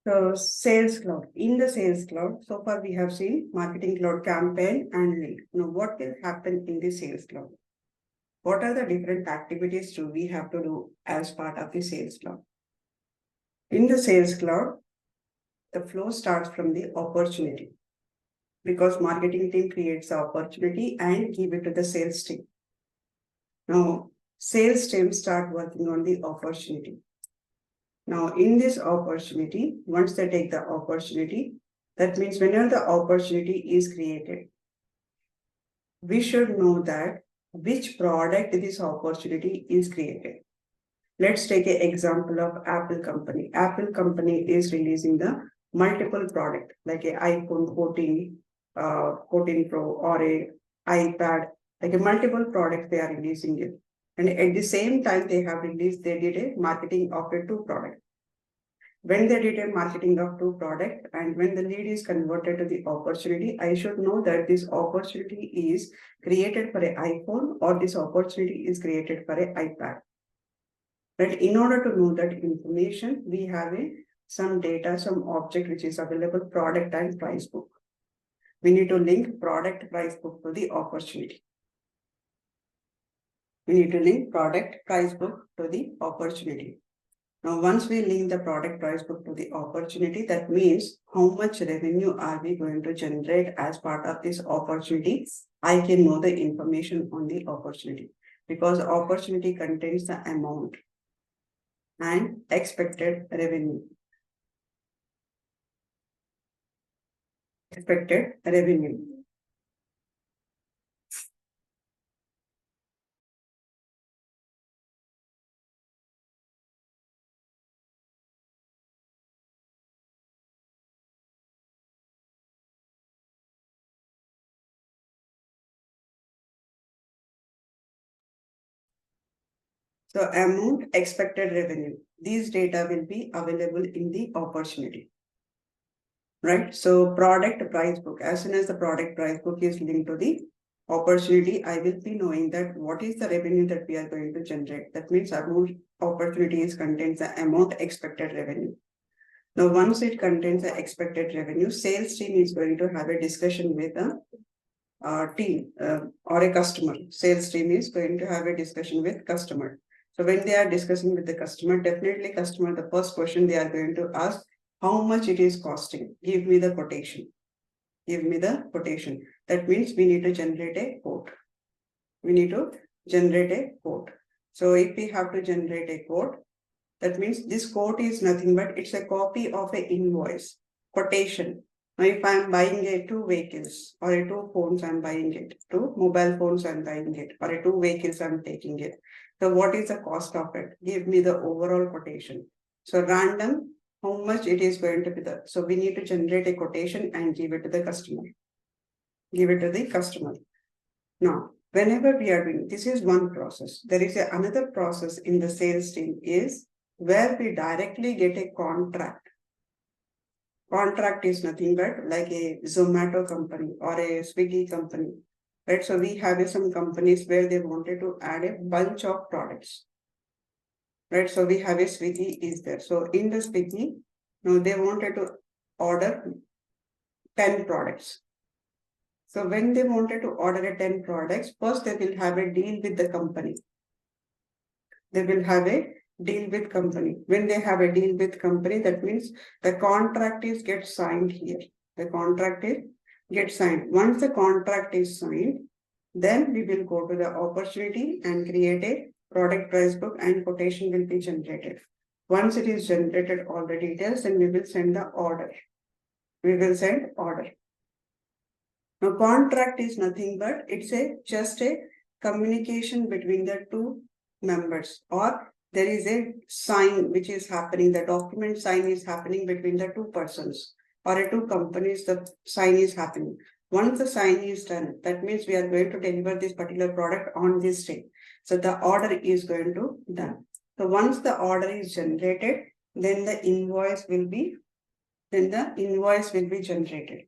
So Sales Cloud. In the Sales Cloud, so far we have seen Marketing Cloud, Campaign and Lead. Now what will happen in the Sales Cloud? What are the different activities do we have to do as part of the Sales Cloud? In the Sales Cloud, the flow starts from the opportunity, because marketing team creates the opportunity and give it to the sales team. Now, sales team start working on the opportunity. Now, in this opportunity, once they take the opportunity, that means whenever the opportunity is created, we should know that which product this opportunity is created. Let's take an example of Apple company. Apple company is releasing the multiple product like a iPhone 14, 14 Pro or a iPad, like a multiple products they are releasing it. And at the same time they did a marketing of a two product. When they did a marketing of two product and when the lead is converted to the opportunity, I should know that this opportunity is created for an iPhone or this opportunity is created for an iPad. But in order to know that information, we have some data, some object which is available, product and price book. We need to link product price book to the opportunity. We need to link product price book to the opportunity. Now, once we link the product price book to the opportunity, that means how much revenue are we going to generate as part of this opportunity? I can know the information on the opportunity because opportunity contains the amount and expected revenue. Expected revenue. So amount, expected revenue. These data will be available in the opportunity. Right? So product price book. As soon as the product price book is linked to the opportunity, I will be knowing that what is the revenue that we are going to generate. That means amount opportunities contains the amount expected revenue. Now, once it contains the expected revenue, sales team is going to have a discussion with a team or a customer. Sales team is going to have a discussion with customer. So when they are discussing with the customer, definitely customer, the first question they are going to ask, how much it is costing? Give me the quotation. Give me the quotation. That means we need to generate a quote. We need to generate a quote. So if we have to generate a quote, that means this quote is nothing but it's a copy of an invoice, quotation. Now, if I'm buying a two vehicles or a two phones, I'm buying it, two mobile phones, I'm buying it, or a two vehicles, I'm taking it. So what is the cost of it? Give me the overall quotation. So random, how much it is going to be the, so we need to generate a quotation and give it to the customer. Give it to the customer. Now, whenever we are doing, this is one process. There is another process in the sales team is where we directly get a contract. Contract is nothing but like a Zomato company or a Swiggy company. Right? So we have some companies where they wanted to add a bunch of products. Right? So we have a Swiggy is there. So in the Swiggy, now they wanted to order 10 products. So when they wanted to order a 10 products, first they will have a deal with the company. They will have a deal with company. When they have a deal with company, that means the contract is get signed here. The contract is get signed. Once the contract is signed, then we will go to the opportunity and create a product price book and quotation will be generated. Once it is generated all the details, then we will send the order. We will send order. Now, contract is nothing but it's just a communication between the two members, or there is a sign which is happening, the document sign is happening between the two persons or two companies, the sign is happening. Once the sign is done, that means we are going to deliver this particular product on this day. So the order is going to done. So once the order is generated, then the invoice will be generated.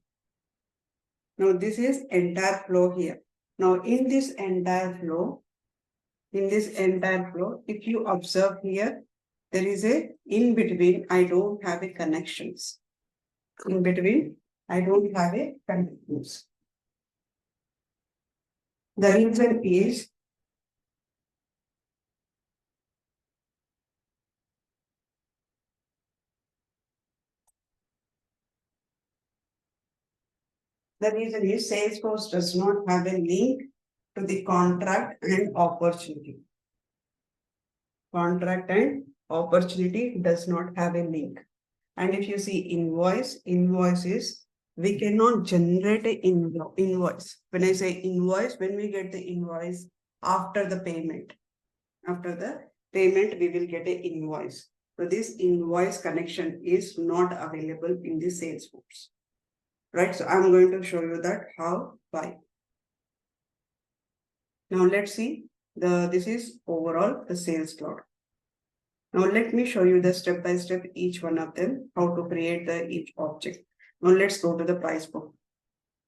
Now this is entire flow here. Now in this entire flow, if you observe here, There is a in between, I don't have a connections. In between, I don't have a connections. The reason is Salesforce does not have a link to the contract and opportunity. Contract and opportunity does not have a link. And if you see invoices, we cannot generate an invoice. When I say invoice, when we get the invoice after the payment, we will get an invoice. So this invoice connection is not available in the Salesforce, right? So I'm going to show you that why. Now let's see this is overall the sales cloud. Now let me show you the step by step each one of them, how to create each object. Now let's go to the price book.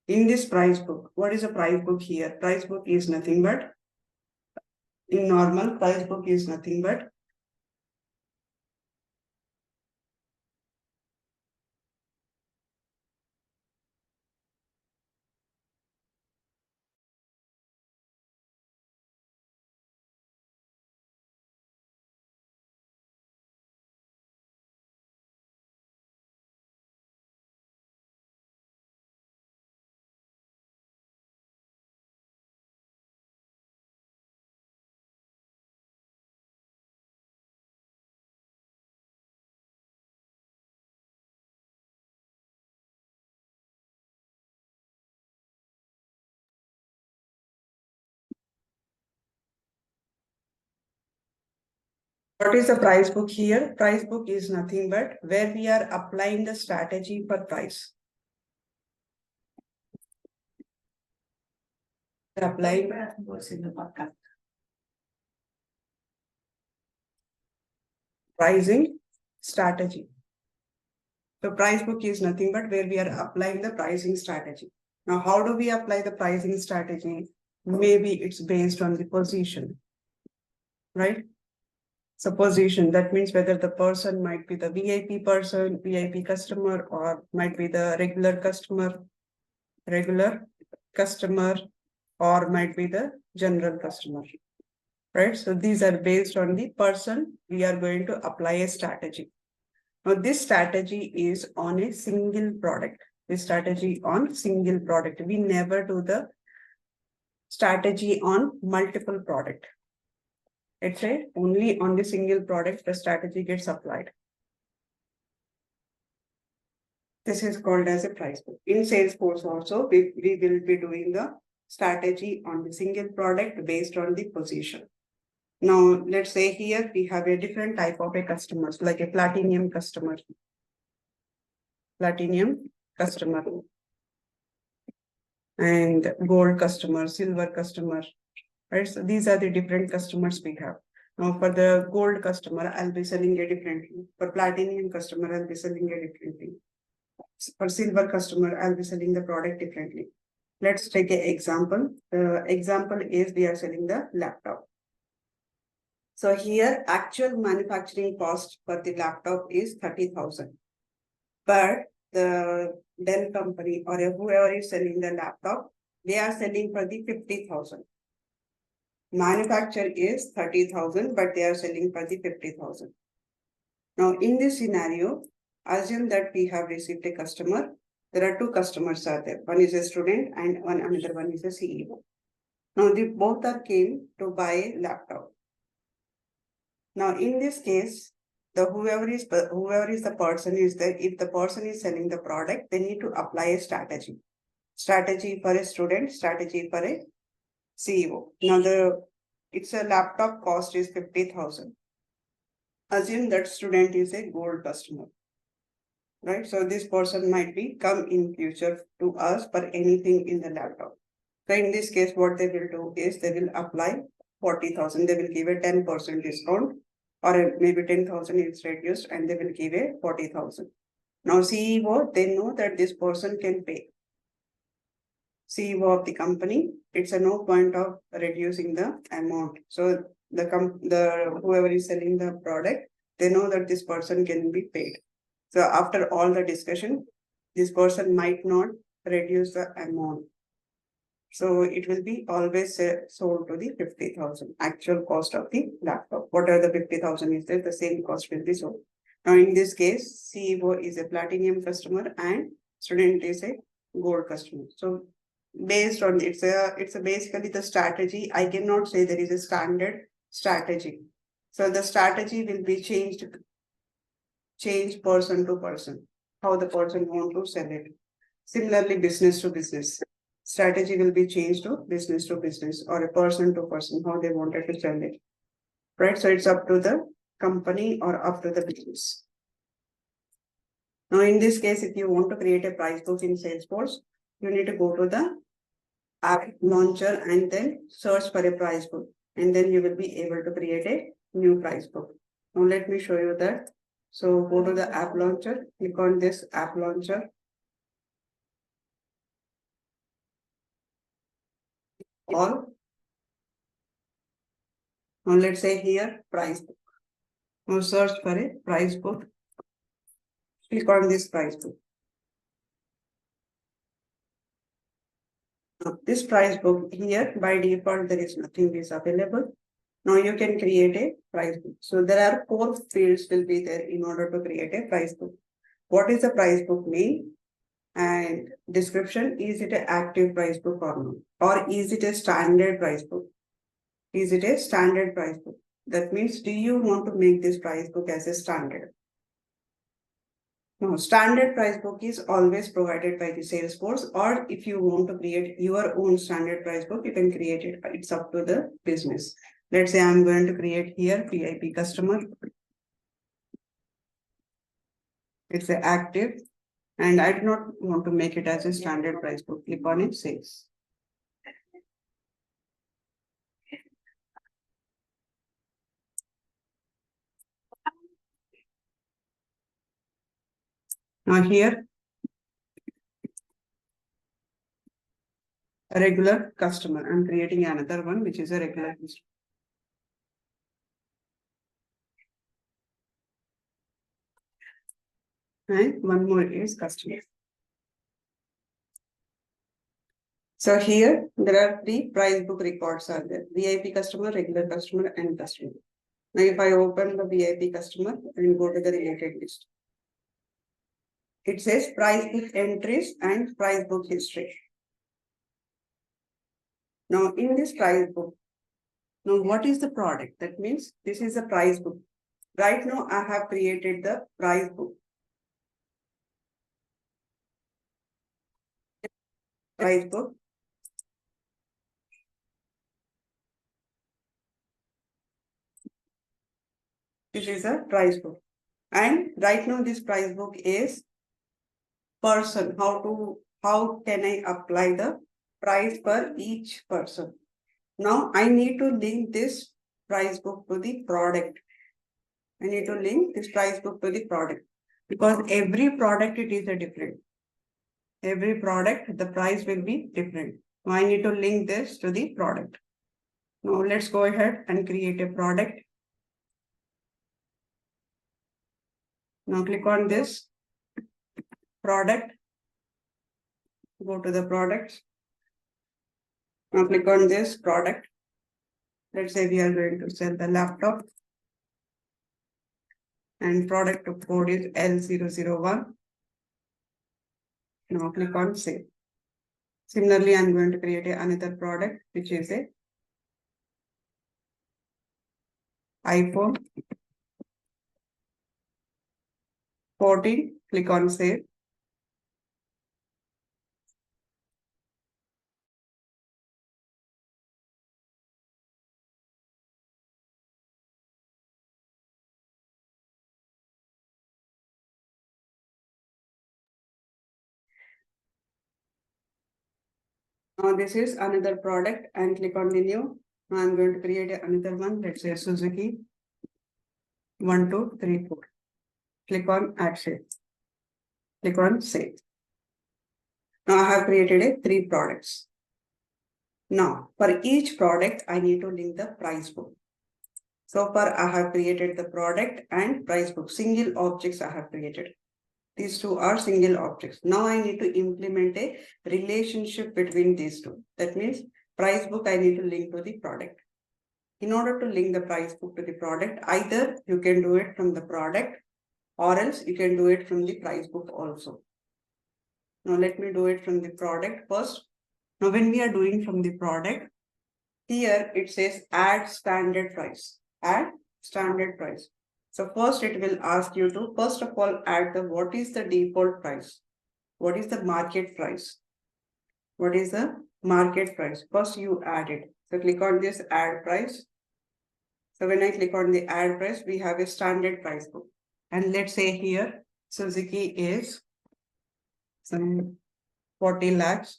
In this price book, what is a price book here? Price book is nothing but, in normal, price book is nothing but what is the price book here? Price book is nothing but where we are applying the strategy for price. Applying pricing strategy. So price book is nothing but where we are applying the pricing strategy. Now, how do we apply the pricing strategy? Maybe it's based on the position, right? So position, that means whether the person might be the VIP person, VIP customer, or might be the regular customer, or might be the general customer, right? So these are based on the person. We are going to apply a strategy. Now this strategy is on a single product. This strategy on single product. We never do the strategy on multiple product. It's only on the single product the strategy gets applied. This is called as a price book. In Salesforce also, we will be doing the strategy on the single product based on the position. Now, let's say here we have a different type of a customers, like a platinum customer, and gold customer, silver customer, right? So these are the different customers we have. Now, for the gold customer, I'll be selling it differently. For platinum customer, I'll be selling it differently. For silver customer, I'll be selling the product differently. Let's take an example. The example is we are selling the laptop. So here, actual manufacturing cost for the laptop is 30,000. But the Dell company or whoever is selling the laptop, they are selling for the 50,000. Manufacture is 30,000, but they are selling for the 50,000. Now, in this scenario, assume that we have received a customer. There are two customers are there. One is a student and another one is a CEO. Now, they both are came to buy a laptop. Now, in this case, whoever is the person is there. If the person is selling the product, they need to apply a strategy. Strategy for a student, strategy for a CEO. Now, it's a laptop cost is 50,000. Assume that student is a gold customer, right? So this person might be come in future to us for anything in the laptop. So in this case, what they will do is they will apply 40,000. They will give a 10% discount, or maybe 10,000 is reduced, and they will give a 40,000. Now CEO, they know that this person can pay. CEO of the company, it's a no point of reducing the amount. So the whoever is selling the product, They know that this person can be paid. So after all the discussion, this person might not reduce the amount. So it will be always sold to the 50,000 actual cost of the laptop. Whatever the 50,000 is there, the same cost will be sold. Now in this case, CEO is a platinum customer and student is a gold customer. So based on it's a basically the strategy. I cannot say there is a standard strategy. So the strategy will be changed person to person, how the person want to sell it. Similarly, business to business. Strategy will be changed to business or a person to person, how they wanted to sell it. Right? So it's up to the company or up to the business. Now, in this case, if you want to create a price book in Salesforce, you need to go to the app launcher and then search for a price book. And then you will be able to create a new price book. Now, let me show you that. So go to the app launcher, click on this app launcher. All. Now let's say here price book. Now search for a price book. Click on this price book. Now, this price book here by default there is nothing is available. Now you can create a price book. So there are 4 fields will be there in order to create a price book. What is the price book mean? And description, is it an active price book or not? Or is it a standard price book? Is it a standard price book? That means, do you want to make this price book as a standard? No, standard price book is always provided by the Salesforce, or if you want to create your own standard price book, you can create it. It's up to the business. Let's say I'm going to create here VIP customer. It's an active, and I do not want to make it as a standard price book. Click on it, sales. Now here, a regular customer. I'm creating another one, which is a regular customer. And one more is customer. So here, there are 3 price book records are there. VIP customer, regular customer, and customer. Now, if I open the VIP customer and go to the related list, it says price book entries and price book history. Now, in this price book, now what is the product? That means this is the price book. Right now, I have created the price book. Price book. This is a price book. And right now, this price book is person. How can I apply the price for each person? Now I need to link this price book to the product. I need to link this price book to the product because every product it is a different. Every product, the price will be different. Now I need to link this to the product. Now let's go ahead and create a product. Now click on this product. Go to the products. Now click on this product. Let's say we are going to sell the laptop. And product code is L001. Now click on save. Similarly, I'm going to create another product, which is a iPhone 14. Click on save. Now this is another product and click on the new. Now I'm going to create another one. Let's say Suzuki 1234. Click on add save. Click on save. Now I have created 3 products. Now for each product, I need to link the price book. So far, I have created the product and price book. Single objects I have created. These two are single objects. Now I need to implement a relationship between these two. That means price book I need to link to the product. In order to link the price book to the product, either you can do it from the product or else you can do it from the price book also. Now let me do it from the product first. Now when we are doing from the product, here it says add standard price. Add standard price. So first it will ask you to first of all add the what is the default price? What is the market price? What is the market price? First you add it. So click on this add price. So when I click on the add price, we have a standard price book. And let's say here Suzuki is some 40 lakhs.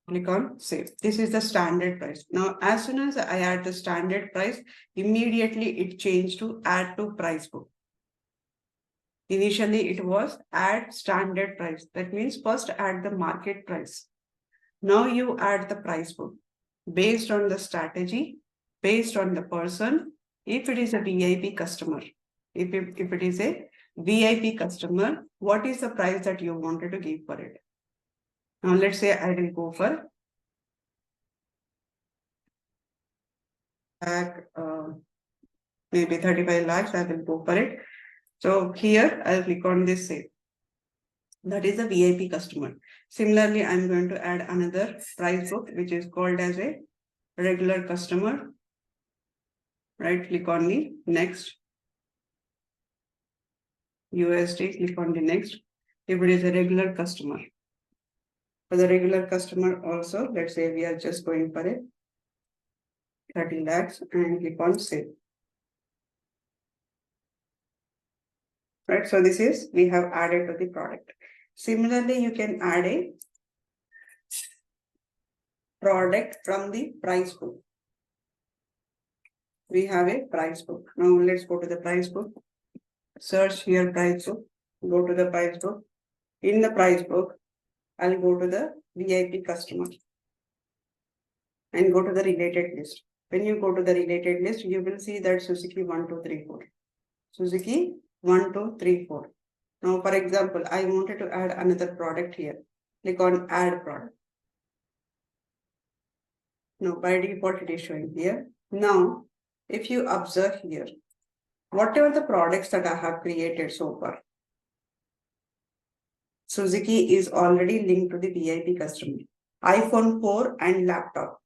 Click on save. This is the standard price. Now, as soon as I add the standard price, immediately it changed to add to price book. Initially, it was add standard price. That means first add the market price. Now you add the price book based on the strategy, based on the person. If it is a VIP customer, if it is a VIP customer, what is the price that you wanted to give for it? Now let's say I will go for maybe 35 lakhs, I will go for it. So here I'll click on this save. That is a VIP customer. Similarly, I'm going to add another price book, which is called as a regular customer. Right, click on the next. USD, click on the next. If it is a regular customer. For the regular customer also, let's say we are just going for it. 30 lakhs and click on save. Right, so this is, we have added to the product. Similarly, you can add a product from the price book. We have a price book. Now let's go to the price book. Search here price book. Go to the price book. In the price book, I'll go to the VIP customer and go to the related list. When you go to the related list, you will see that Suzuki 1234. Suzuki 1234. Now, for example, I wanted to add another product here. Click on add product. Now, by default, it is showing here. Now, if you observe here, whatever the products that I have created so far, Suzuki is already linked to the VIP customer. iPhone 4 and laptop,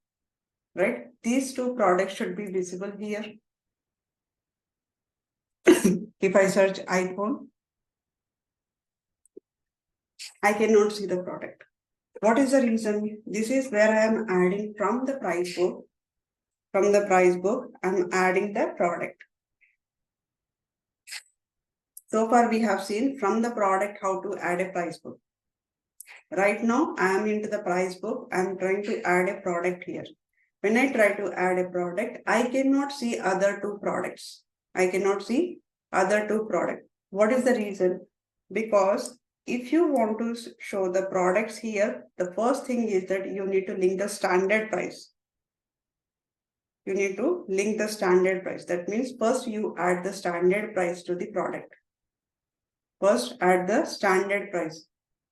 right? These two products should be visible here. If I search iPhone, I cannot see the product. What is the reason? This is where I am adding from the price book. From the price book, I am adding the product. So far, we have seen from the product how to add a price book. Right now, I am into the price book. I am trying to add a product here. When I try to add a product, I cannot see other two products. I cannot see other two products. What is the reason? Because if you want to show the products here, the first thing is that you need to link the standard price. You need to link the standard price. That means first you add the standard price to the product. First add the standard price.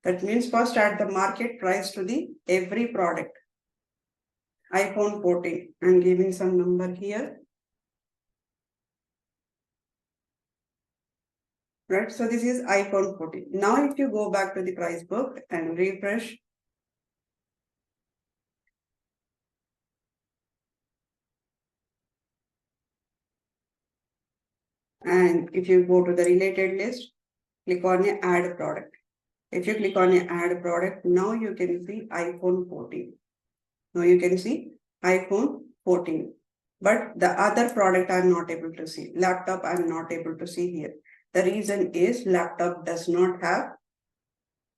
That means first add the market price to the every product. iPhone 14. I'm giving some number here. Right, so this is iPhone 14. Now if you go back to the price book and refresh, and if you go to the related list, click on a add product. If you click on a add product, now you can see iPhone 14. Now you can see iPhone 14. But the other product I'm not able to see. Laptop I'm not able to see here. The reason is laptop does not have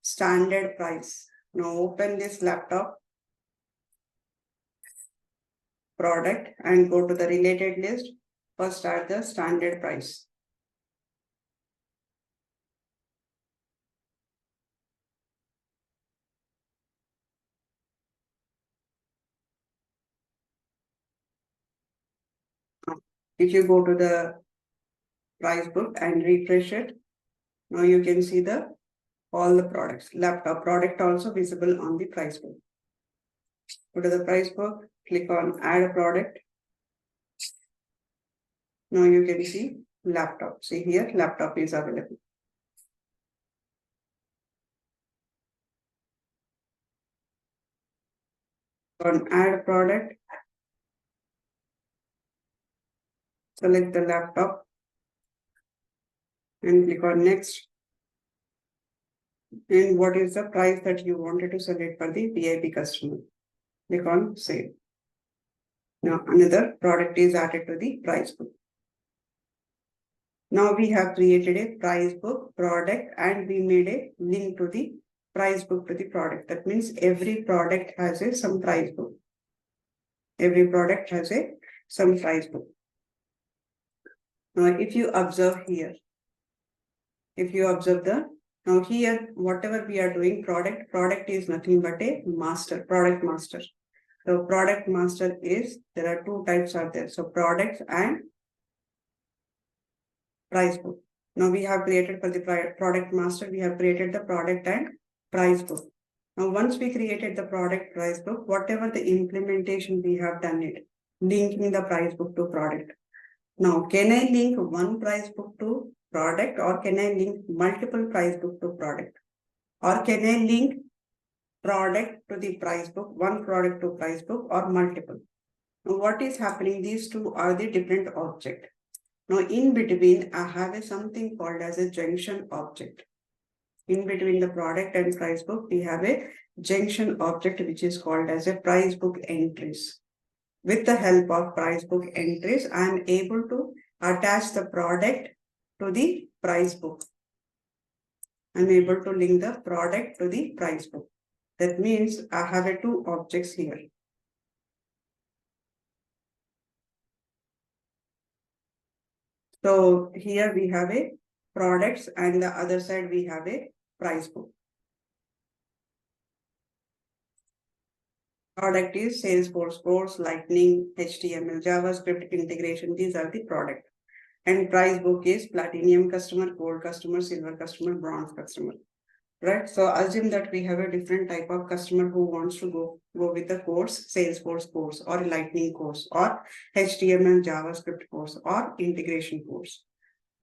standard price. Now open this laptop product and go to the related list. First add the standard price. If you go to the price book and refresh it, now you can see all the products. Laptop product also visible on the price book. Go to the price book, click on add a product. Now you can see laptop. See here, laptop is available. On add product, select the laptop and click on next. And what is the price that you wanted to select for the VIP customer? Click on save. Now another product is added to the price book. Now we have created a price book product and we made a link to the price book to the product. That means every product has some price book. Every product has some price book. Now if you observe here, now here whatever we are doing, product is nothing but a master, product master. So product master is, there are two types are there. So products and price book. Now we have created for the product master, we have created the product and price book. Now once we created the product price book, whatever the implementation we have done it, linking the price book to product. Now can I link one price book to product, or can I link multiple price book to product? Or can I link product to the price book, one product to price book, or multiple? Now what is happening? These two are the different object. Now in between, I have something called as a junction object. In between the product and price book, we have a junction object which is called as a price book entries. With the help of price book entries, I am able to attach the product to the price book. I am able to link the product to the price book. That means I have two objects here. So here we have a products and the other side we have a price book. Product is Salesforce course, Lightning, HTML, JavaScript integration. These are the product. And price book is platinum customer, gold customer, silver customer, bronze customer. Right? So assume that we have a different type of customer who wants to go with the course, Salesforce course or Lightning course or HTML, JavaScript course or integration course.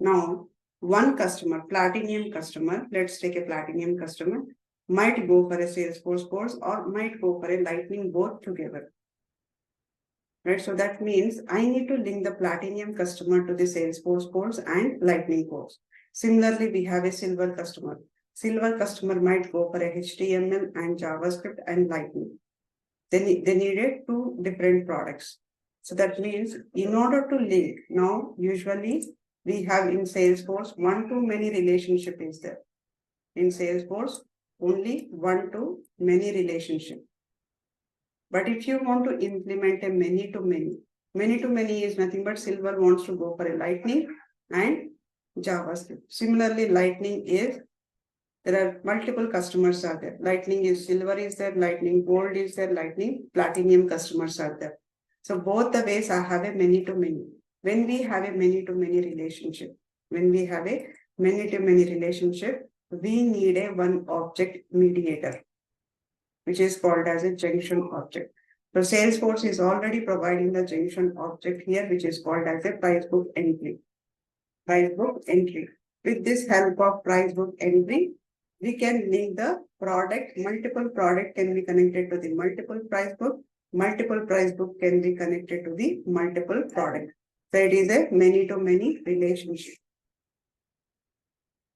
Now, one customer, platinum customer, let's take a platinum customer, might go for a Salesforce course or might go for a Lightning, both together. Right? So that means I need to link the platinum customer to the Salesforce course and Lightning course. Similarly, we have a silver customer. Silver customer might go for a HTML and JavaScript and Lightning. They needed two different products. So that means in order to link, now usually we have in Salesforce one-to-many relationship is there. In Salesforce, only one-to-many relationship. But if you want to implement a many-to-many is nothing but silver wants to go for a Lightning and JavaScript. Similarly, Lightning is, there are multiple customers are there. Lightning is silver is there, Lightning gold is there, Lightning platinum customers are there. So both the ways I have a many-to-many. When we have a many-to-many relationship, we need a one object mediator, which is called as a junction object. So Salesforce is already providing the junction object here, which is called as a price book entry. Price book entry. With this help of price book entry, we can link the product, multiple product can be connected to the multiple price book can be connected to the multiple product. So it is a many-to-many relationship.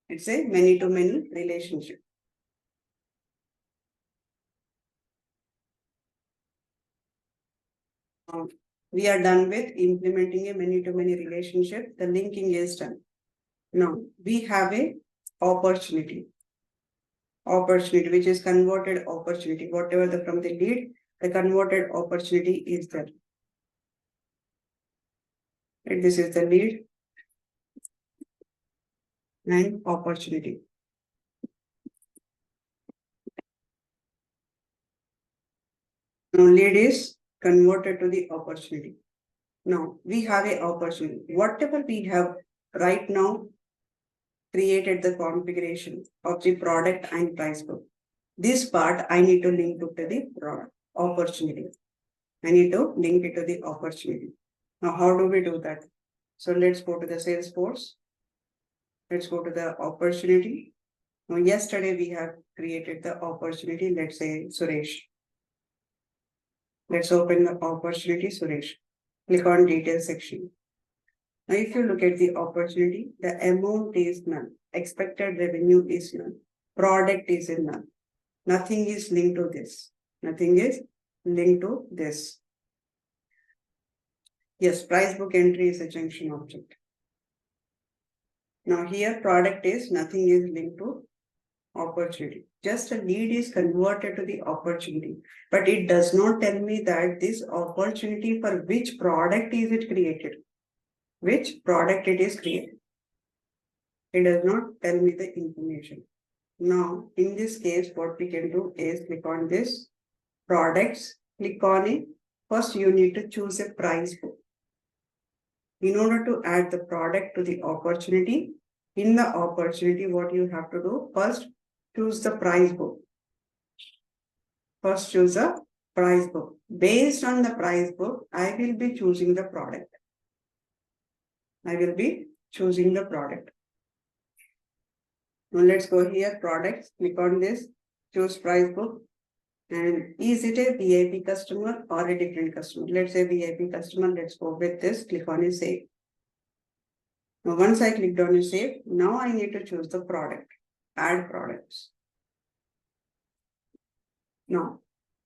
It's a many-to-many relationship. We are done with implementing a many-to-many relationship. The linking is done. Now we have a opportunity, which is converted opportunity. Whatever from the lead, the converted opportunity is there. Right, this is the lead and opportunity. Now lead is converted to the opportunity. Now we have a opportunity. Whatever we have right now created the configuration of the product and price book. This part I need to link to the product opportunity. I need to link it to the opportunity. Now, how do we do that? So let's go to the Salesforce. Let's go to the opportunity. Now, yesterday we have created the opportunity. Let's say Suresh. Let's open the opportunity, Suresh. Click on detail section. Now, if you look at the opportunity, the amount is none. Expected revenue is none. Product is in none. Nothing is linked to this. Nothing is linked to this. Yes, price book entry is a junction object. Now here product is nothing is linked to opportunity. Just a lead is converted to the opportunity. But it does not tell me that this opportunity for which product is it created. Which product it is created. It does not tell me the information. Now, in this case, what we can do is click on this products, click on it. First, you need to choose a price book. In order to add the product to the opportunity, in the opportunity, what you have to do, first choose the price book. First choose a price book. Based on the price book, I will be choosing the product. I will be choosing the product. Now let's go here, products, click on this, choose price book. And is it a VIP customer or a different customer? Let's say VIP customer, let's go with this, click on a save. Now once I clicked on a save, now I need to choose the product, add products. Now,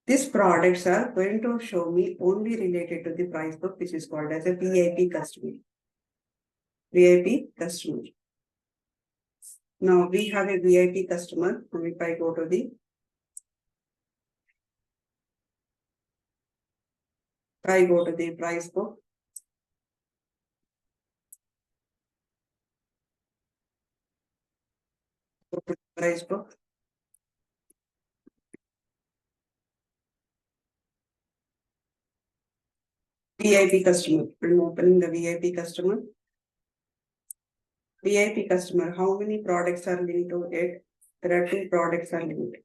these products are going to show me only related to the price book, which is called as a VIP customer. VIP customer. Now we have a VIP customer. If I go to the price book. Go to the price book. VIP customer. I'm opening the VIP customer. VIP customer. How many products are linked to it? There are 2 products are linked.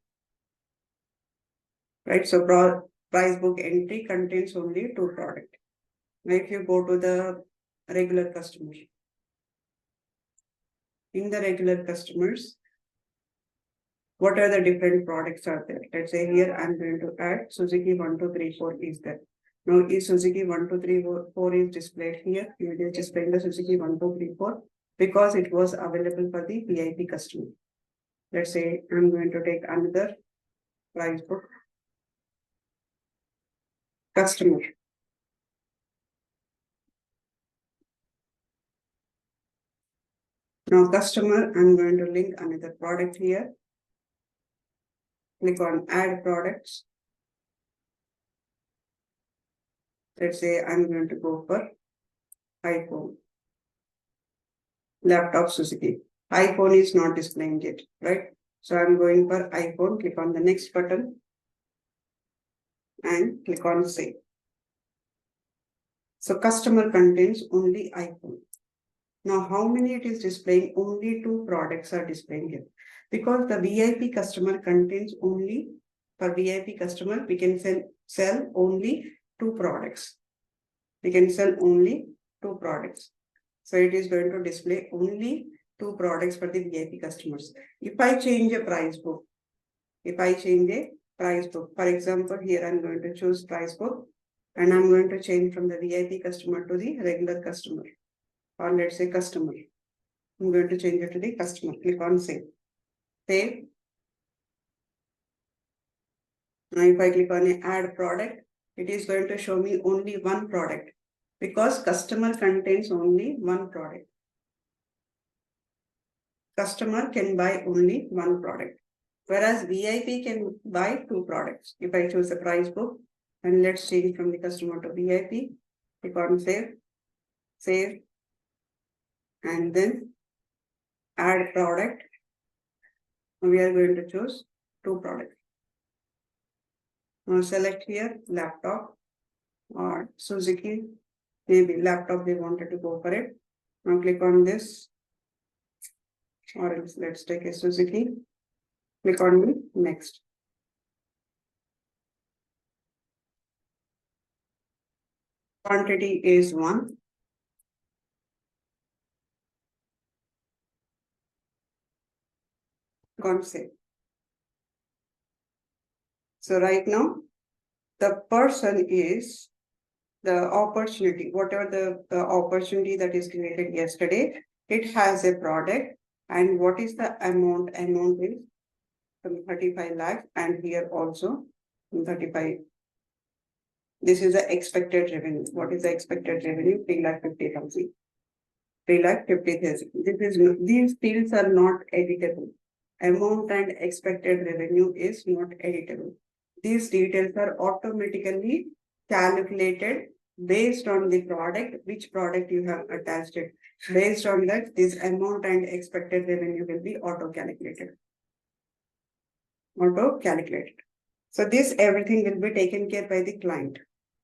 Right. So price book entry contains only 2 products. Now if you go to the regular customer. In the regular customers, what are the different products are there? Let's say here I'm going to add Suzuki 1234 is there. Now is Suzuki 1234 is displayed here. It is displaying the Suzuki 1234 because it was available for the VIP customer. Let's say I'm going to take another price book. Customer. Now customer, I'm going to link another product here. Click on add products. Let's say I'm going to go for iPhone. Laptop Suzuki. iPhone is not displaying it, right? So I'm going for iPhone. Click on the next button and click on save. So customer contains only iPhone. Now, how many it is displaying? Only 2 products are displaying here. Because the VIP customer contains only, for VIP customer, we can sell only 2 products. We can sell only 2 products. So it is going to display only 2 products for the VIP customers. If I change a price book, for example, here I'm going to choose price book and I'm going to change from the VIP customer to the regular customer. Or let's say customer. I'm going to change it to the customer. Click on save. Save. Now if I click on add product, it is going to show me only 1 product because customer contains only 1 product. Customer can buy only 1 product, whereas VIP can buy 2 products. If I choose a price book and let's change from the customer to VIP, click on save, save, and then add product. We are going to choose 2 products. Now select here laptop or Suzuki maybe laptop they wanted to go for it. Now click on this, or else let's take a Suzuki. Click on the next. Quantity is 1. Gone save. So right now, the person is the opportunity, whatever the opportunity that is created yesterday, it has a product. And what is the amount? Amount is 35 lakhs, and here also 35. This is the expected revenue. What is the expected revenue? 3,50,000. 3,50,000. These fields are not editable. Amount and expected revenue is not editable. These details are automatically calculated based on the product, which product you have attached it. Based on that, this amount and expected revenue will be auto-calculated. Auto-calculated. So this everything will be taken care by the client.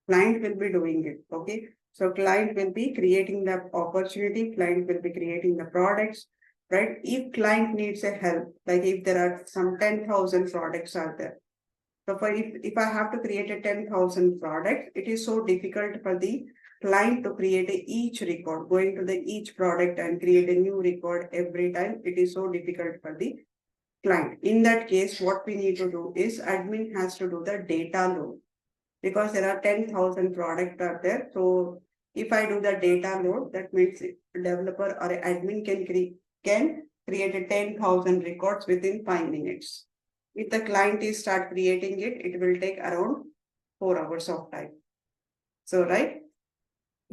Client will be doing it. Okay. So client will be creating the opportunity. Client will be creating the products. Right? If client needs a help, like if there are some 10,000 products are there. So for if I have to create a 10,000 product, it is so difficult for the client to create each record, going to the each product and create a new record every time. It is so difficult for the client. In that case, what we need to do is admin has to do the data load, because there are 10,000 products are there. So if I do the data load, that means developer or admin can create a 10,000 records within 5 minutes. If the client is start creating it, it will take around 4 hours of time. So, right?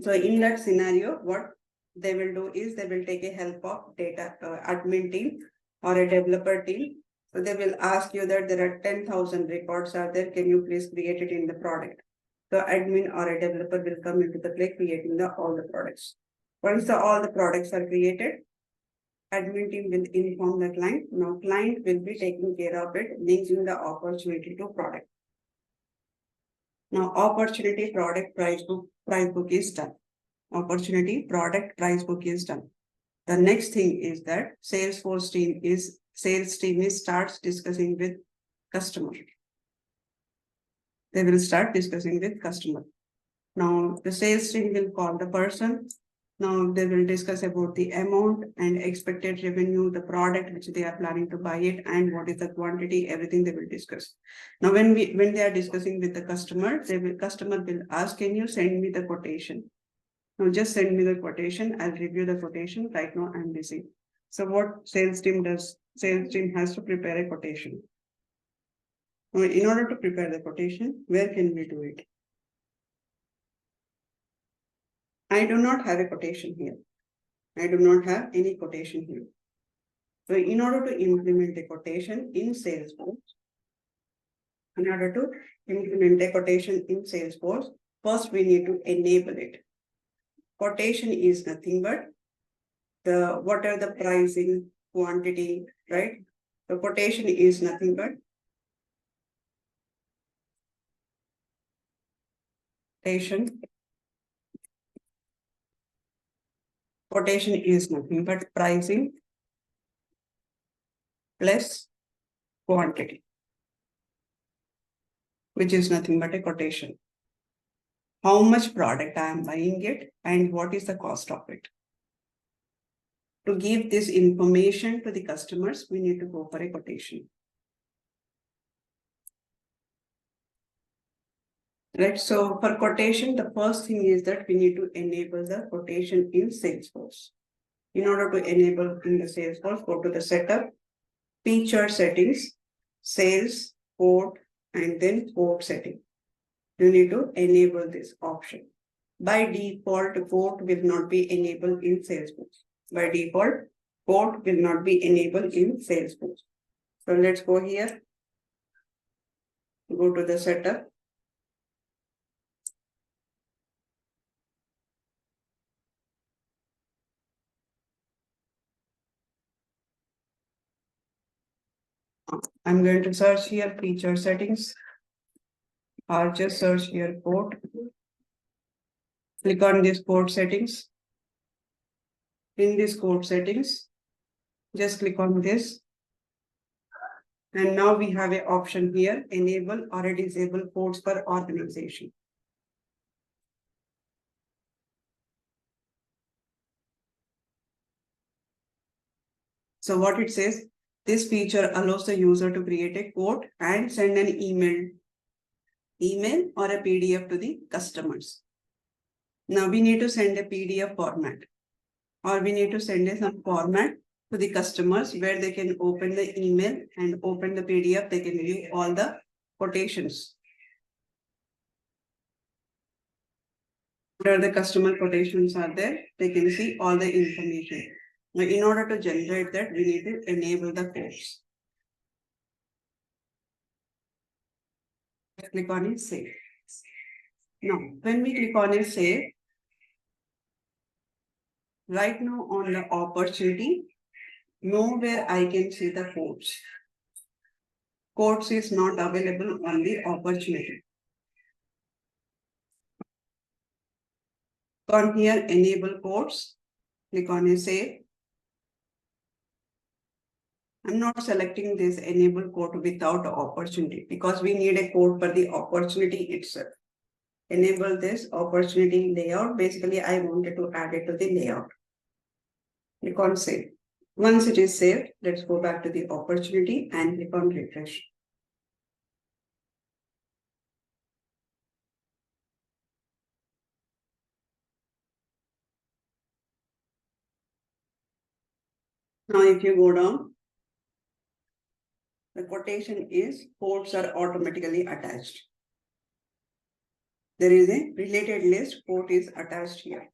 So in that scenario, what they will do is they will take a help of data admin team or a developer team. So they will ask you that there are 10,000 records are there. Can you please create it in the product? So admin or a developer will come into the play creating all the products. Once all the products are created, admin team will inform the client. Now client will be taking care of it, linking the opportunity to product. Now opportunity product price book is done. Opportunity product price book is done. The next thing is that sales team starts discussing with customer. They will start discussing with customer. Now the sales team will call the person. Now they will discuss about the amount and expected revenue, the product which they are planning to buy it, and what is the quantity, everything they will discuss. Now when they are discussing with the customer, customer will ask, can you send me the quotation? Now just send me the quotation. I'll review the quotation. Right now I'm busy. So what sales team does? Sales team has to prepare a quotation. Now, in order to prepare the quotation, where can we do it? I do not have a quotation here. I do not have any quotation here. So in order to implement a quotation in Salesforce, first we need to enable it. Quotation is nothing but what are the pricing, quantity, right? The quotation is nothing but quotation is nothing but pricing plus quantity, which is nothing but a quotation. How much product I am buying it and what is the cost of it. To give this information to the customers, we need to go for a quotation. Right. So for quotation, the first thing is that we need to enable the quotation in Salesforce. In order to enable in the Salesforce, go to the setup, feature settings, sales, quote, and then quote setting. You need to enable this option. By default, quote will not be enabled in Salesforce. By default, quote will not be enabled in Salesforce. So let's go here. Go to the setup. I'm going to search here feature settings, or just search here quote. Click on this quote settings. In this quote settings, just click on this. And now we have an option here, enable or disable quotes per organization. So what it says, this feature allows the user to create a quote and send an email or a PDF to the customers. Now we need to send a PDF format, or we need to send some format to the customers where they can open the email and open the PDF. They can view all the quotations. Where the customer quotations are there, they can see all the information. Now, in order to generate that, we need to enable the quotes. Click on it, save. Now, when we click on it, save, right now on the opportunity, nowhere I can see the quotes. Quotes is not available on the opportunity. Click on here, enable quotes. Click on it, save. I'm not selecting this enable quote without opportunity because we need a quote for the opportunity itself. Enable this opportunity layout. Basically, I wanted to add it to the layout. Click on save. Once it is saved, let's go back to the opportunity and click on refresh. Now, if you go down, the quotation is quotes are automatically attached. There is a related list, quote is attached here.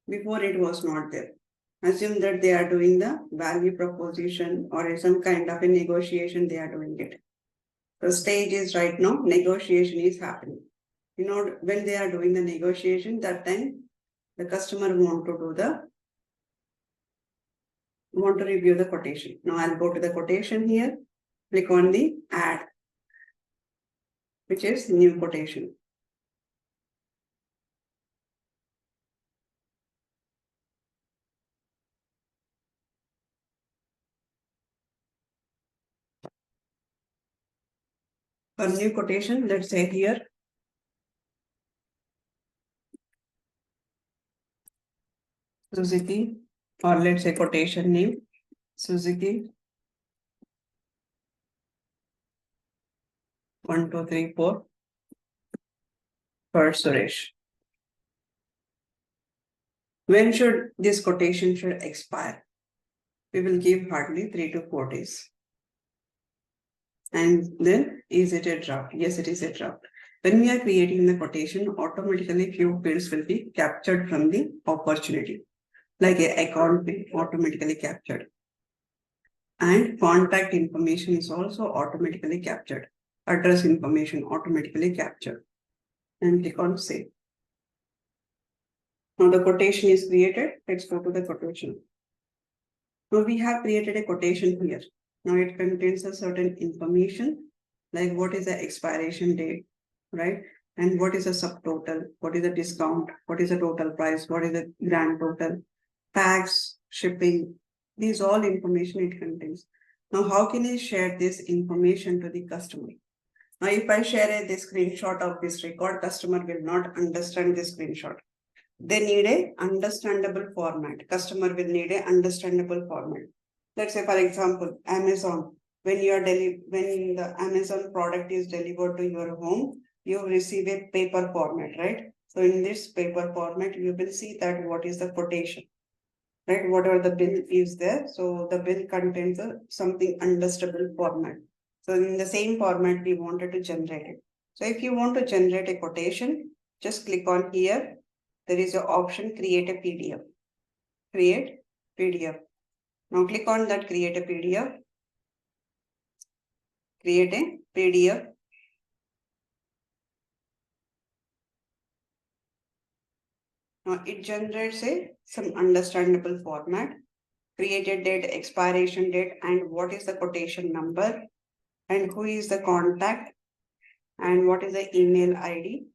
Before it was not there. Assume that they are doing the value proposition or some kind of a negotiation, they are doing it. The stage is right now, negotiation is happening. You know, when they are doing the negotiation, that time the customer want to review the quotation. Now I'll go to the quotation here, click on the add, which is new quotation. For new quotation, let's say here, Suzuki, or let's say quotation name, Suzuki 1234 for Suresh. When should this quotation should expire? We will give hardly 3 to 4 days. And then, is it a draft? Yes, it is a draft. When we are creating the quotation, automatically few fields will be captured from the opportunity, like an account will automatically captured. And contact information is also automatically captured. Address information automatically captured. And click on save. Now the quotation is created. Let's go to the quotation. Now we have created a quotation here. Now it contains a certain information, like what is the expiration date, right? And what is the subtotal, what is the discount, what is the total price, what is the grand total, tax, shipping, these all information it contains. Now, how can I share this information to the customer? Now, if I share the screenshot of this record, customer will not understand the screenshot. They need a understandable format. Customer will need a understandable format. Let's say, for example, Amazon. When the Amazon product is delivered to your home, you receive a paper format, right? So in this paper format, you will see that what is the quotation, right? Whatever the bill is there. So the bill contains something understandable format. So in the same format, we wanted to generate it. So if you want to generate a quotation, just click on here. There is an option, create a PDF. Create PDF. Now click on that, create a PDF. Create a PDF. Now it generates some understandable format. Created date, expiration date, and what is the quotation number, and who is the contact, and what is the email ID,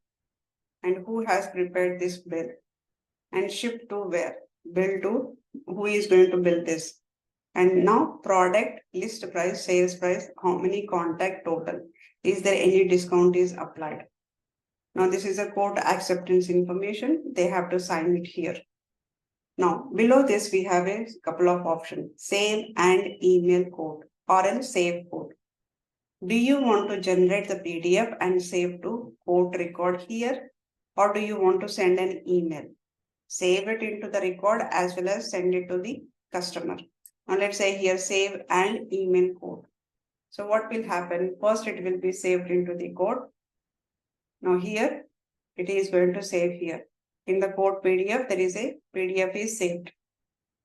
and who has prepared this bill, and shipped to where, bill to who is going to bill this. And now product, list price, sales price, how many contact total, is there any discount is applied. Now this is a quote acceptance information, they have to sign it here. Now below this we have a couple of options, save and email quote or else save quote. Do you want to generate the PDF and save to quote record here, or do you want to send an email? Save it into the record as well as send it to the customer. Now let's say here save and email quote. So what will happen? First it will be saved into the quote. Now here it is going to save here. In the quote PDF, there is a PDF is saved.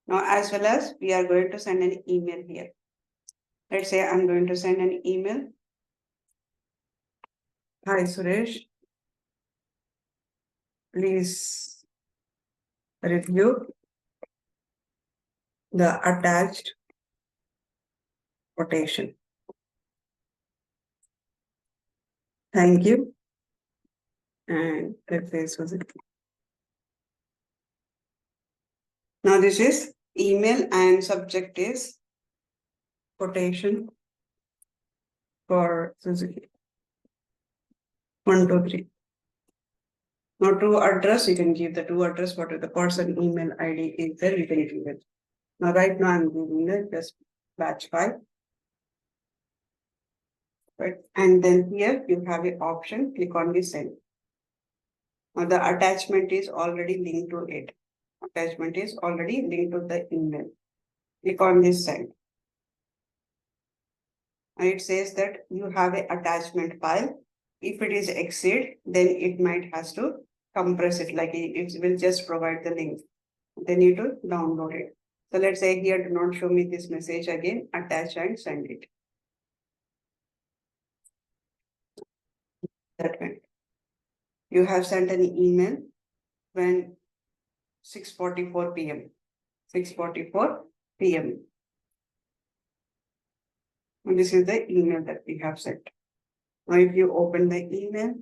Now as well as we are going to send an email here. Let's say I'm going to send an email. Hi Suresh, please review the attached quotation. Thank you. And replace was it. Now this is email and subject is quotation for Suzuki. 1, 2, 3. Now to address, you can give the to address, what the person email ID is there, you can give it. Now right now I'm giving it just batch file. Right. And then here you have an option, click on the send. Now the attachment is already linked to it. Attachment is already linked to the email. Click on this send. And it says that you have an attachment file. If it is exceed, then it might has to compress it, like it will just provide the link. They need to download it. So let's say here, do not show me this message again, attach and send it. That way. You have sent an email when 6:44 p.m. 6:44 p.m. And this is the email that we have sent. Now if you open the email,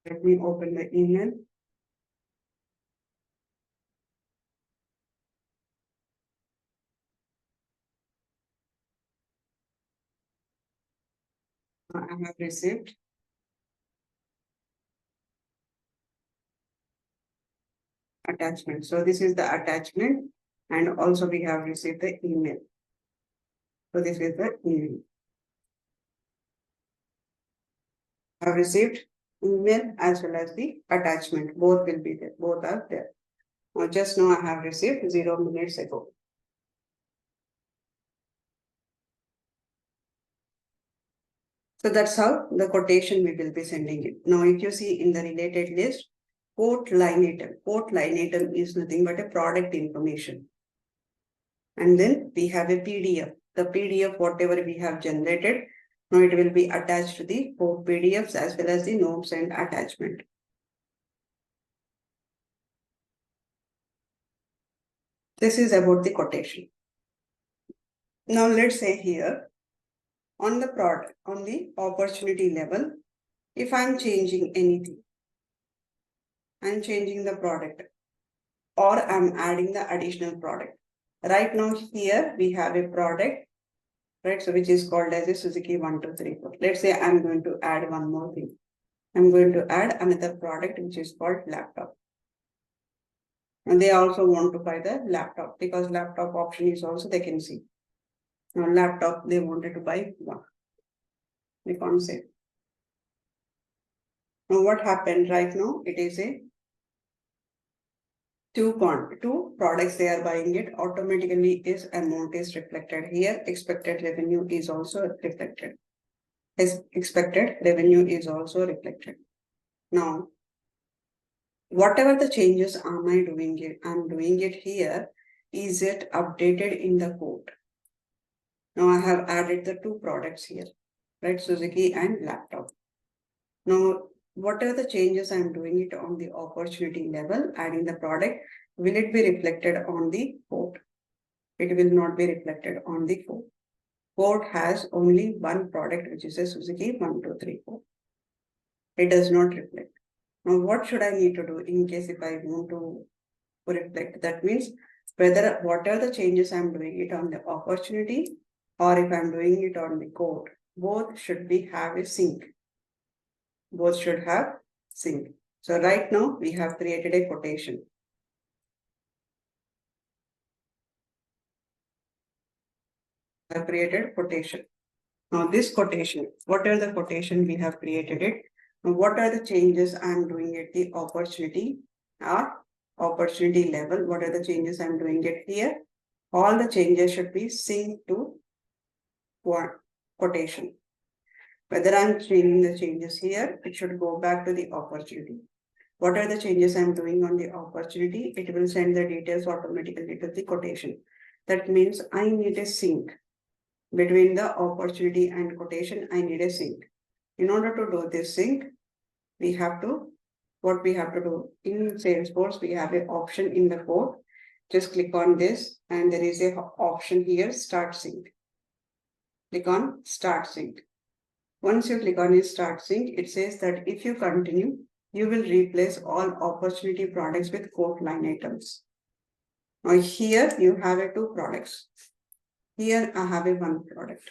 let me open the email. I have received attachment. So this is the attachment, and also we have received the email. So this is the email. I have received email as well as the attachment. Both will be there. Both are there. Now just now I have received 0 minutes ago. So that's how the quotation we will be sending it. Now if you see in the related list, quote line item. Quote line item is nothing but a product information. And then we have a PDF. The PDF, whatever we have generated, now it will be attached to the quote PDFs as well as the notes and attachment. This is about the quotation. Now let's say here, on the product, on the opportunity level, if I'm changing anything, I'm changing the product or I'm adding the additional product. Right now here we have a product, right? So which is called as a Suzuki 1234. Let's say I'm going to add one more thing. I'm going to add another product which is called laptop. And they also want to buy the laptop because laptop option is also they can see. Now laptop, they wanted to buy one. We can't say. Now what happened right now? It is a two products they are buying it. Automatically is amount is reflected here. Expected revenue is also reflected. Expected revenue is also reflected. Now, whatever the changes am I doing it? I'm doing it here. Is it updated in the quote? Now I have added the two products here, right? Suzuki and laptop. Now, what are the changes I'm doing it on the opportunity level, adding the product? will it be reflected on the quote? It will not be reflected on the quote. Quote has only one product, which is a Suzuki 1234. It does not reflect. Now, what should I need to do in case if I want to reflect? That means whether what are the changes I'm doing it on the opportunity or if I'm doing it on the quote, both should have a sync. Both should have sync. So right now we have created a quotation. I've created quotation. Now this quotation, what are the quotation we have created it? Now what are the changes I'm doing at the opportunity or opportunity level? What are the changes I'm doing it here? All the changes should be synced to quotation. Whether I'm changing the changes here, it should go back to the opportunity. What are the changes I'm doing on the opportunity? It will send the details automatically to the quotation. That means I need a sync between the opportunity and quotation. I need a sync. In order to do this sync, what we have to do in Salesforce, we have an option in the code. Just click on this and there is a option here, start sync. Click on start sync. Once you click on start sync, it says that if you continue, you will replace all opportunity products with quote line items. Now here you have two products. Here I have one product.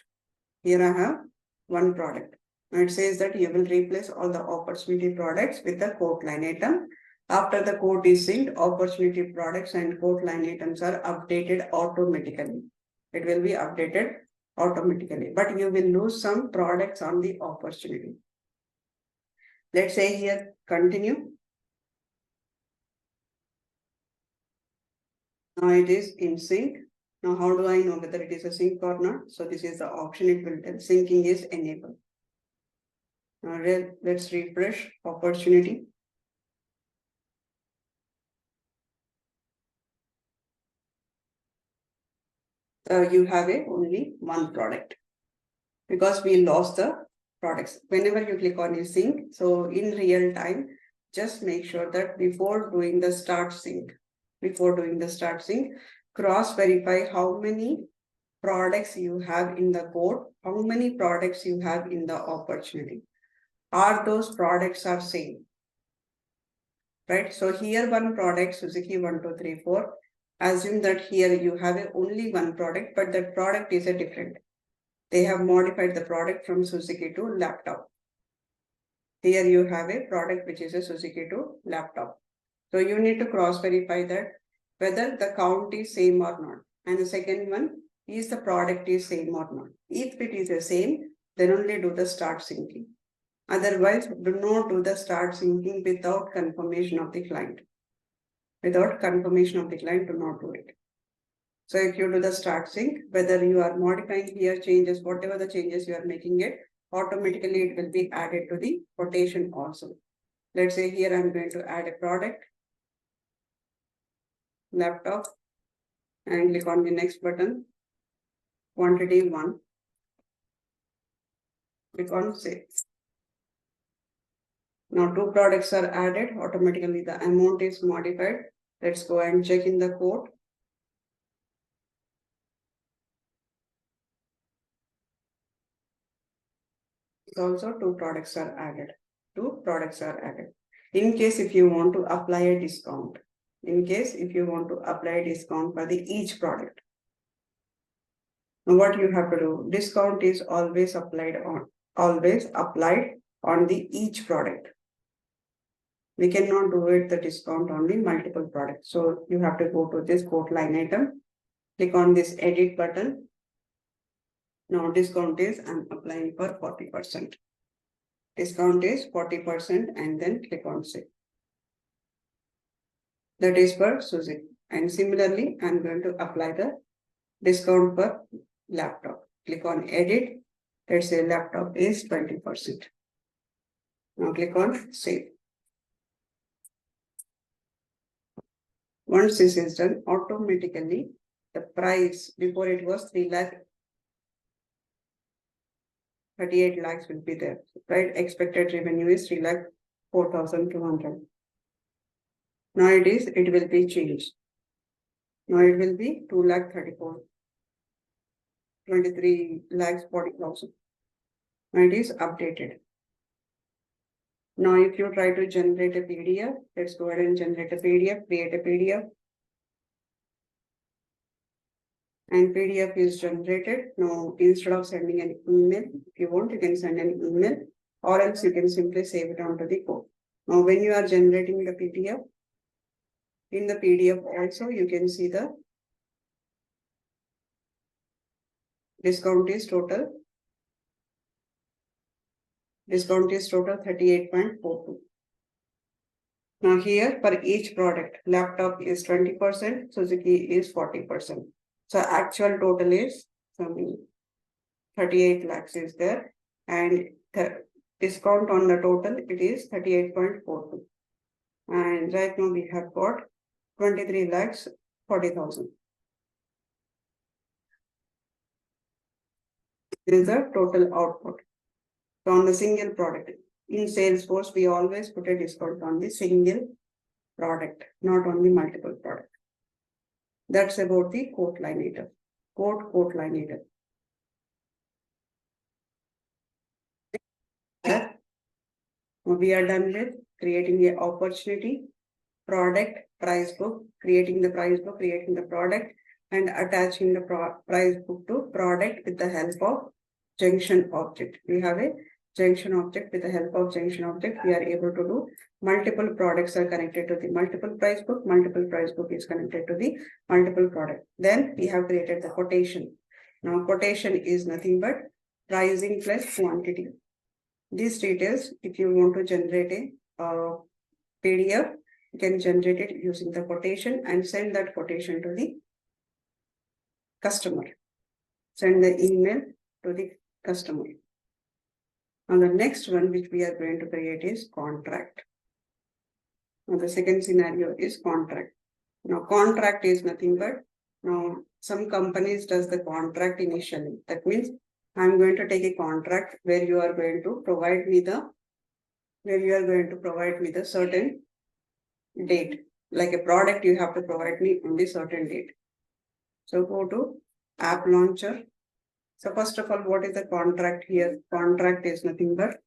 Here I have one product. Now it says that you will replace all the opportunity products with the quote line item. After the quote is synced, opportunity products and quote line items are updated automatically. It will be updated automatically, but you will lose some products on the opportunity. Let's say here, continue. Now it is in sync. Now how do I know whether it is a sync or not? So this is the option it will tell. Syncing is enabled. Now let's refresh opportunity. You have only one product because we lost the products. Whenever you click on a sync, so in real time, just make sure that before doing the start sync, cross verify how many products you have in the code, how many products you have in the opportunity. Are those products are same? Right? So here one product, Suzuki 1234. Assume that here you have only one product, but that product is a different. They have modified the product from Suzuki to laptop. Here you have a product which is a Suzuki to laptop. So you need to cross verify that whether the count is same or not. And the second one is the product is same or not. If it is the same, then only do the start syncing. Otherwise, do not do the start syncing without confirmation of the client. Without confirmation of the client, do not do it. So if you do the start sync, whether you are modifying here changes, whatever the changes you are making it, automatically it will be added to the quotation also. Let's say here I'm going to add a product, laptop, and click on the next button, quantity 1. Click on save. Now 2 products are added, automatically the amount is modified. Let's go and check in the code. Also 2 products are added. 2 products are added. In case if you want to apply a discount, for the each product. Now what you have to do, discount is always applied on the each product. We cannot do it the discount on the multiple products. So you have to go to this quote line item, click on this edit button. Now discount is I'm applying for 40%. Discount is 40% and then click on save. That is for Suzuki. And similarly, I'm going to apply the discount for laptop. Click on edit. Let's say laptop is 20%. Now click on save. Once this is done, automatically the price before it was 3,38 lakhs will be there, right? Expected revenue is 3,04,200. Now it will be changed. Now it will be 2,34,000. 23,40,000. Now it is updated. Now if you try to generate a PDF, let's go ahead and generate a PDF, create a PDF. And PDF is generated. Now instead of sending an email, if you want, you can send an email, or else you can simply save it onto the code. Now when you are generating the PDF, in the PDF also you can see the discount is total. Discount is total 38.42. Now here for each product, laptop is 20%, Suzuki is 40%. So actual total is 38 lakhs is there, and the discount on the total, it is 38.42. And right now we have got 23,40,000. This is the total output. So on the single product. In Salesforce, we always put a discount on the single product, not on the multiple product. That's about the quote line item. Quote line item. We are done with creating a opportunity, product, price book, creating the price book, creating the product, and attaching the price book to product with the help of junction object. We have a junction object. With the help of junction object, we are able to do multiple products are connected to the multiple price book. Multiple price book is connected to the multiple product. Then we have created the quotation. Now quotation is nothing but pricing plus quantity. These details, if you want to generate a PDF, you can generate it using the quotation and send that quotation to the customer. Send the email to the customer. Now the next one which we are going to create is contract. Now the second scenario is contract. Now contract is nothing but, now some companies does the contract initially. That means I'm going to take a contract where you are going to provide me the certain date. Like a product, you have to provide me on the certain date. So go to app launcher. So first of all, what is the contract here? Contract is nothing but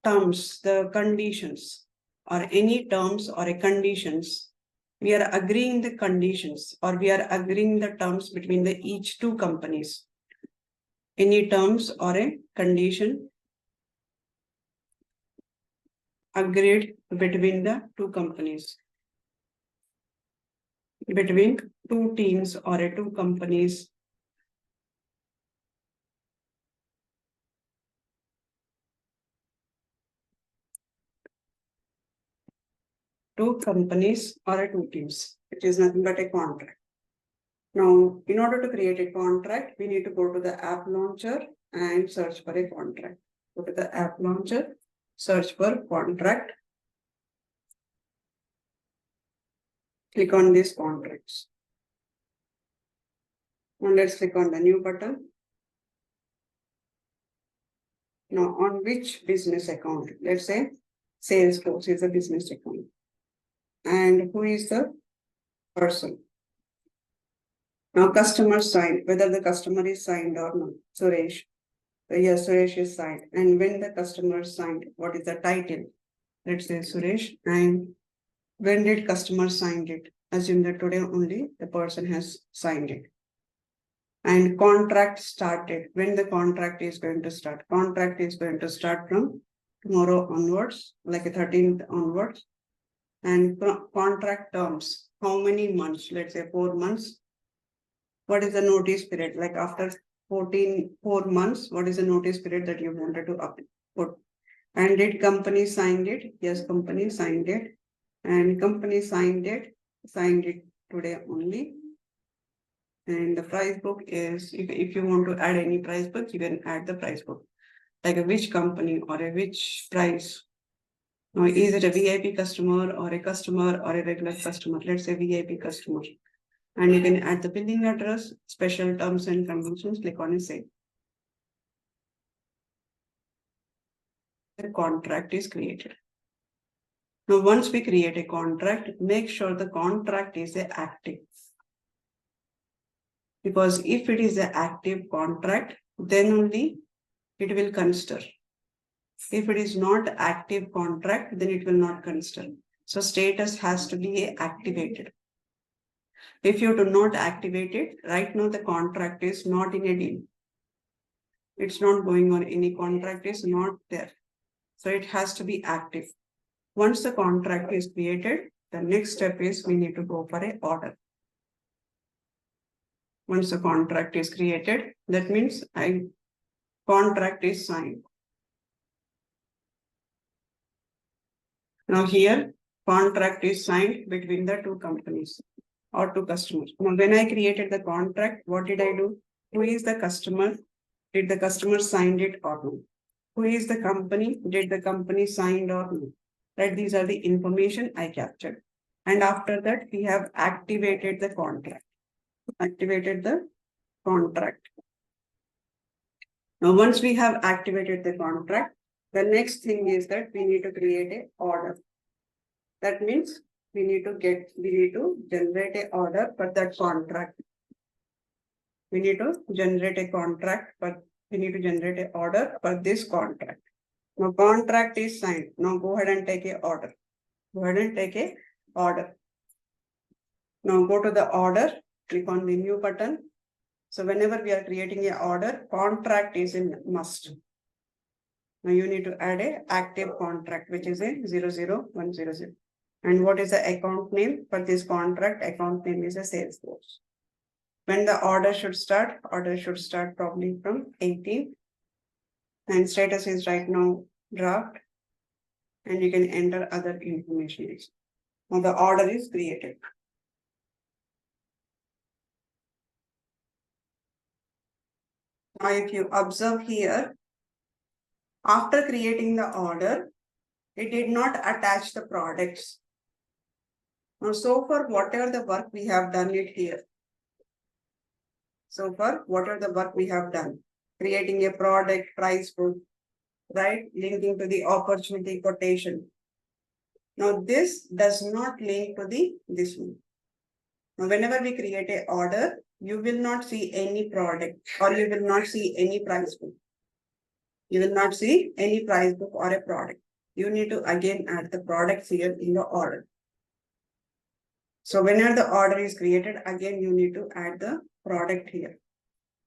terms, the conditions, or any terms or a conditions. We are agreeing the conditions, or we are agreeing the terms between the each two companies. Any terms or a condition agreed between the two companies, between two teams or a two companies. Two companies or a two teams, which is nothing but a contract. Now, in order to create a contract, we need to go to the app launcher and search for a contract. Go to the app launcher, search for contract. Click on these contracts. Now let's click on the new button. Now on which business account? Let's say Salesforce is a business account. And who is the person? Now customer signed, whether the customer is signed or not. Suresh. Yes, Suresh is signed. And when the customer signed, what is the title? Let's say Suresh. And when did customer signed it? Assume that today only the person has signed it. And contract started. When the contract is going to start? Contract is going to start from tomorrow onwards, like a 13th onwards. And contract terms, how many months? Let's say 4 months. What is the notice period? Like after 4 months, what is the notice period that you wanted to put? And did company signed it? Yes, company signed it. And company signed it today only. And the price book is, if you want to add any price book, you can add the price book. Like a which company or a which price. Now, is it a VIP customer or a regular customer? Let's say VIP customer. And you can add the billing address, special terms and conditions, click on save. The contract is created. Now, once we create a contract, make sure the contract is active. Because if it is an active contract, then only it will consider. If it is not active contract, then it will not consider. So status has to be activated. If you do not activate it, right now the contract is not in a deal. It's not going on, any contract is not there. So it has to be active. Once the contract is created, the next step is we need to go for an order. Once the contract is created, that means a contract is signed. Now here, contract is signed between the two companies or two customers. Now when I created the contract, what did I do? Who is the customer? Did the customer sign it or no? Who is the company? Did the company sign or no? Right, these are the information I captured. And after that, we have activated the contract. Activated the contract. Now, once we have activated the contract, the next thing is that we need to create an order. That means we need to generate an order for that contract. We need to generate a contract, but we need to generate an order for this contract. Now, contract is signed. Now, go ahead and take an order. Go ahead and take an order. Now, go to the order, click on the new button. So, whenever we are creating an order, contract is in must. Now, you need to add an active contract, which is a 00100. And what is the account name for this contract? Account name is a Salesforce. When the order should start probably from 18. And status is right now draft. And you can enter other information. Now the order is created. Now if you observe here, after creating the order, it did not attach the products. Now so far, whatever the work we have done it here. So far, whatever the work we have done, creating a product price book, right? Linking to the opportunity quotation. Now this does not link to this one. Now whenever we create an order, you will not see any product or you will not see any price book. You will not see any price book or a product. You need to again add the products here in the order. So whenever the order is created, again you need to add the product here.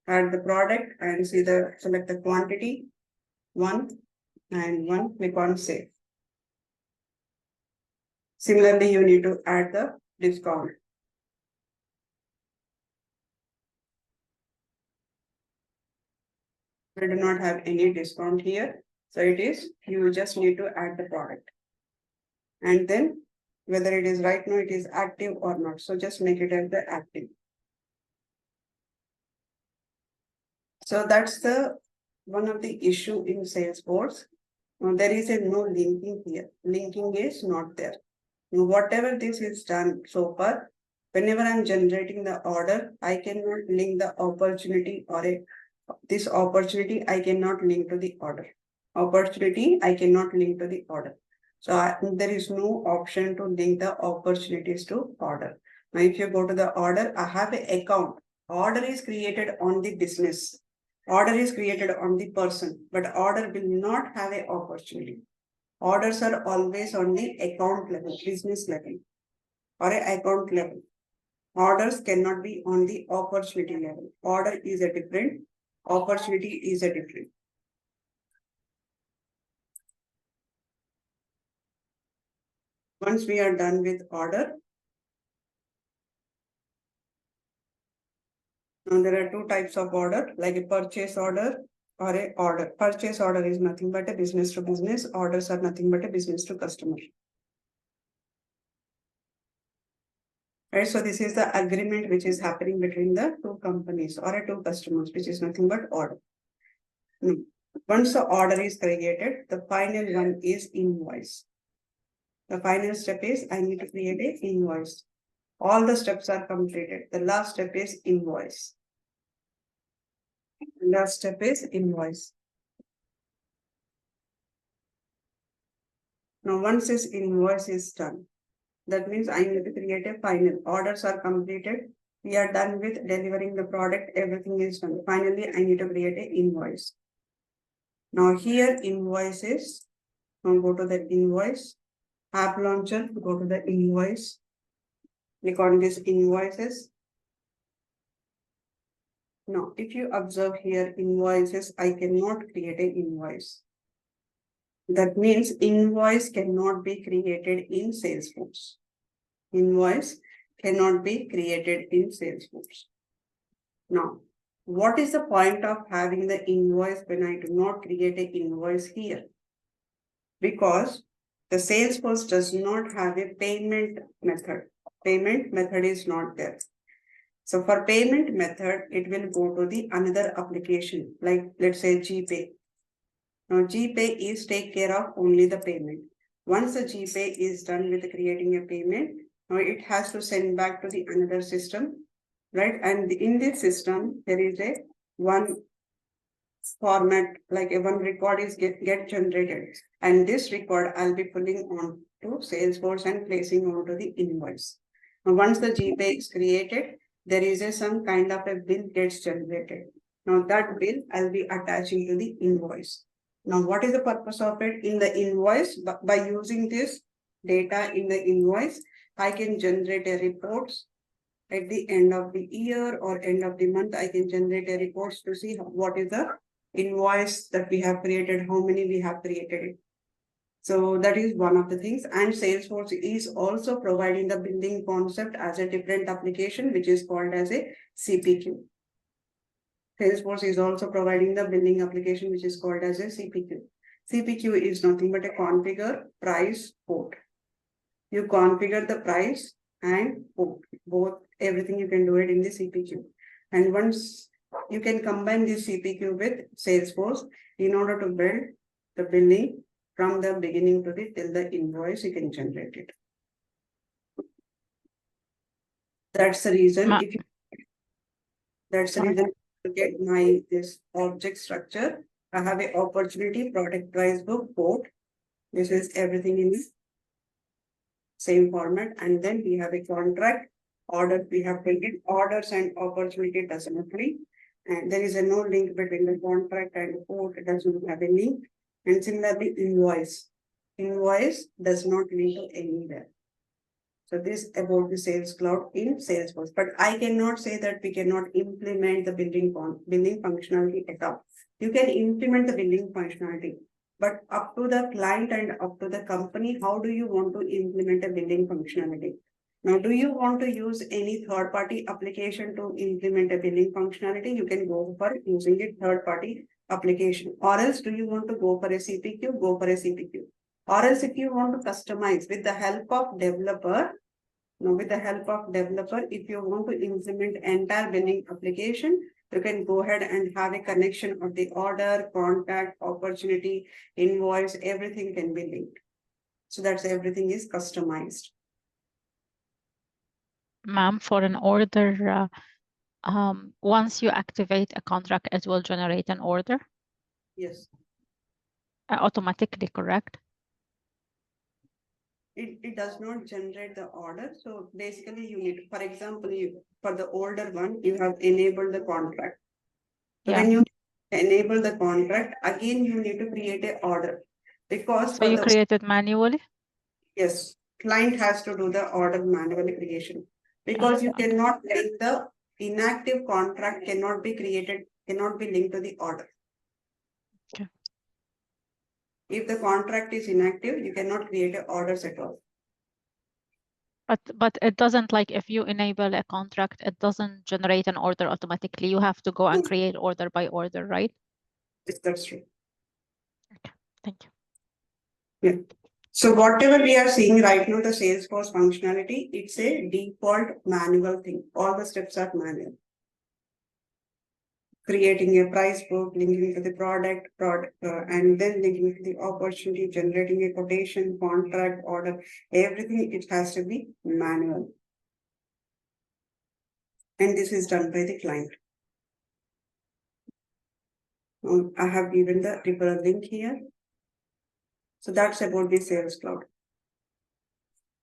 Add the product and select the quantity 1 and 1, click on save. Similarly, you need to add the discount. We do not have any discount here. So you just need to add the product. And then whether it is right now, it is active or not. So just make it as the active. So that's the one of the issue in Salesforce. There is no linking here. Linking is not there. Now, whatever this is done so far, whenever I'm generating the order, I cannot link the opportunity or this opportunity, I cannot link to the order. Opportunity, I cannot link to the order. So there is no option to link the opportunities to order. Now, if you go to the order, I have an account. Order is created on the business. Order is created on the person, but order will not have an opportunity. Orders are always on the account level, business level, or an account level. Orders cannot be on the opportunity level. Order is a different, opportunity is a different. Once we are done with order, now there are two types of order, like a purchase order or a order. Purchase order is nothing but a business to business. Orders are nothing but a business to customer. Right, so this is the agreement which is happening between the two companies or two customers, which is nothing but order. Once the order is created, the final one is invoice. The final step is I need to create an invoice. All the steps are completed. The last step is invoice. Last step is invoice. Now, once this invoice is done, that means I need to create a final. Orders are completed. We are done with delivering the product. Everything is done. Finally, I need to create an invoice. Now here invoices. Now go to the invoice. App launcher. Go to the invoice. Click on these invoices. Now, if you observe here invoices, I cannot create an invoice. That means invoice cannot be created in Salesforce. Invoice cannot be created in Salesforce. Now, what is the point of having the invoice when I do not create an invoice here? Because the Salesforce does not have a payment method. Payment method is not there. So for payment method, it will go to the another application, like let's say GPay. Now GPay is take care of only the payment. Once the GPay is done with creating a payment, now it has to send back to the another system, right? And in this system, there is a one format, like a one record is get generated. And this record I'll be pulling on to Salesforce and placing onto the invoice. Now, once the GPay is created, there is some kind of a bill gets generated. Now that bill I'll be attaching to the invoice. Now, what is the purpose of it? In the invoice, by using this data in the invoice, I can generate a reports at the end of the year or end of the month. I can generate a reports to see what is the invoice that we have created, how many we have created. So that is one of the things. And Salesforce is also providing the billing concept as a different application, which is called as a CPQ. Salesforce is also providing the billing application, which is called as a CPQ. CPQ is nothing but a configure, price, quote. You configure the price and quote. Both, everything you can do it in the CPQ. And once you can combine this CPQ with Salesforce in order to build the billing from the beginning to the till the invoice, you can generate it. That's the reason. If you that's the reason to get my this object structure. I have a opportunity, product, price, book, quote. This is everything in the same format. And then we have a contract, order. We have taken orders and opportunity doesn't agree. And there is no link between the contract and quote. It doesn't have a link. And similarly, invoice. Invoice does not link to anywhere. So this about the Sales Cloud in Salesforce. But I cannot say that we cannot implement the billing functionality at all. You can implement the billing functionality, but up to the client and up to the company, how do you want to implement a billing functionality? Now, do you want to use any third-party application to implement a billing functionality? You can go for using a third-party application. Or else, do you want to go for a CPQ? Go for a CPQ. Or else, if you want to customize with the help of developer, if you want to implement entire billing application, you can go ahead and have a connection of the order, contact, opportunity, invoice, everything can be linked. So that's everything is customized. Ma'am, for an order, once you activate a contract, it will generate an order? Yes. Automatically, correct? It does not generate the order. So basically you need, for example, for the older one, you have enabled the contract. So when you enable the contract, again, you need to create an order. Because so you create it manually? Yes, client has to do the order manually creation. Because you cannot link the inactive contract cannot be created, cannot be linked to the order. Okay. If the contract is inactive, you cannot create orders at all. But it doesn't, like, if you enable a contract, it doesn't generate an order automatically. You have to go and create order by order, right? Yes, that's true. Okay, thank you. Yeah. So whatever we are seeing right now, the Salesforce functionality, it's a default manual thing. All the steps are manual. Creating a price book, linking to the product, and then linking to the opportunity, generating a quotation, contract, order, everything, it has to be manual. and this is done by the client. I have given the referral link here. So that's about the Sales Cloud.